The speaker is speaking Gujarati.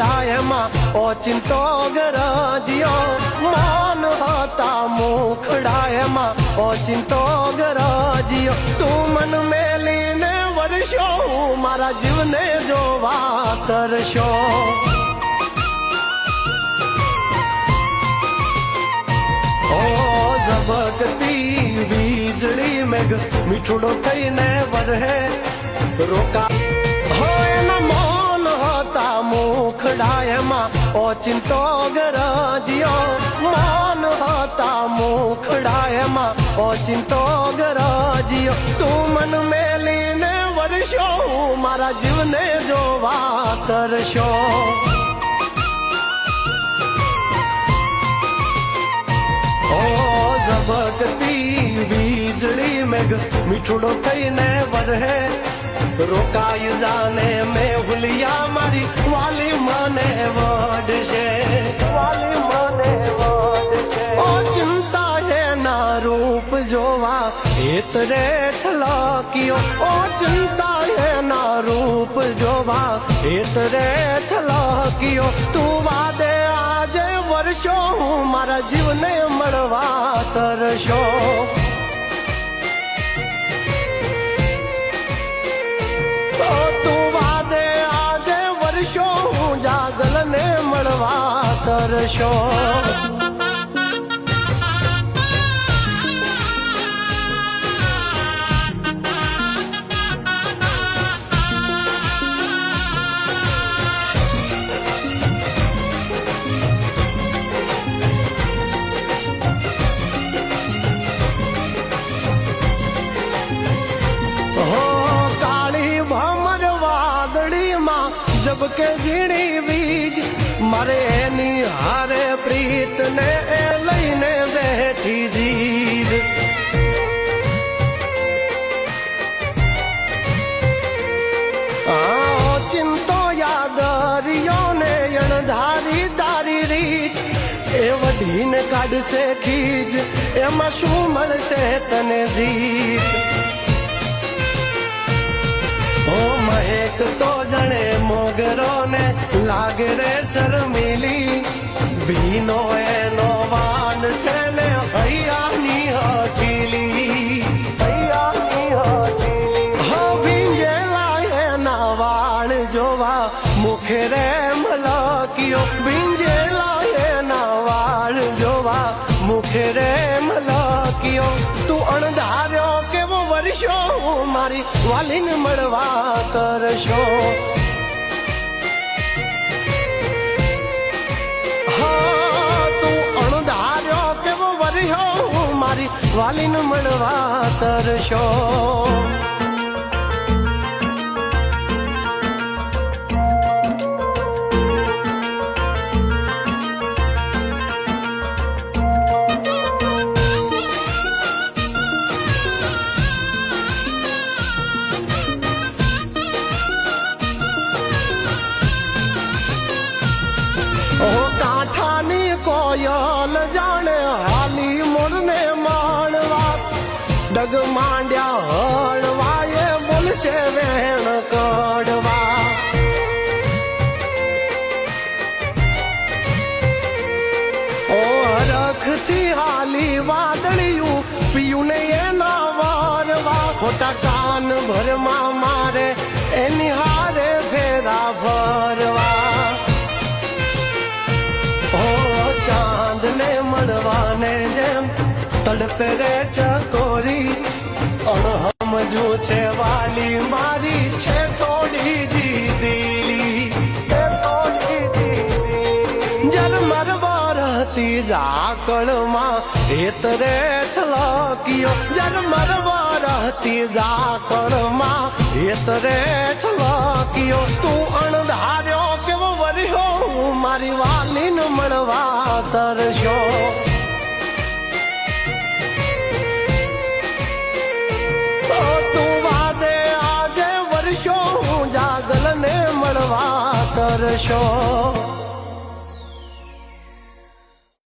મુખડાયમાં ઓચિંતો ગરજ્યો મૌન હતા મુખડાયમાં ઓચિંતો ગરજ્યો તું મન મેલીને વર્ષો હું મારા જીવને જોવા તરશો ઝબકતી વીજળી મેઘ મીઠુડો થઈને વરહે રોકા હોય ન મૌન હતા મુખડાયમાં ઓચિંતો ગરજ્યો મૌન હતા મુખડાયમાં ઓચિંતો ગરજ્યો તું મન મેલીને વર્ષો હું મારા જીવને જોવા તરશો ઝબકતી વીજળી મેઘ મીઠુડો થઈને વરહે રોકાઈ જાને મેં ભૂલિયા મારી વાલી મને વડશે વાલી મને વડશે ઓ ચિંતા એના રૂપ જોવા એતરે છલક્યો ઓ ચિંતા એના રૂપ જોવા એતરે છલક્યો તું વાદે આજે વર્ષો હું મારા જીવને મળવા તરશો તું વાદે આજે વર્ષો હું જાગલને મળવા તરશો કે ઝીણી બીજ મારે એની હારે પ્રીત ને લઈને બેઠી જીદ ચિંતો યાદરિયો ને અણધારી તારી રીત એ વઢીને કાઢશે ખીજ એમાં શું મળશે તને જીત મહેક તો જણે મોગરો ને લાગે રે શર્મિલી ભીનો એનો વાન છે ને હૈયાની હઠીલી હૈયાની હઠીલી હો ભીંજેલા એના વાળ જોવા મુખે રે મલક્યો ભીંજેલા એના વાળ જોવા મુખે રે મલક્યો તું અણધાર્યો કેવો વર્ષો મારી વાલીને મળવા તરશો હા તું અણધાર્યો કેવો વર્ષો મારી વાલીને મળવા તરશો કાંઠાની કોયલ જાણે હાલી મોરને માણવા ડગ માંડ્યા હળવા એ બોલશે વેણ કડવા ઓ હરખથી હાલી વાદળિયું પીયું ને એના વારવા ખોટા કાન ભરમાં મારે એની હારે ફેરા ભરવા ચાંદ ને મળવાને જેમ તડપે રે ચકોરી અણહમજુ છે વાલી મારી છે થોડી જીદીલી જરમર વરતી ઝાકળમાં એતરે છલક્યો જરમર વરતી ઝાકળમાં એતરે છલક્યો તું અણધાર્યો કેવો વર્યો મારી વાલીને મળવા તરશો તું વાદે આજે વર્ષો હું જાગલને મળવા તરશો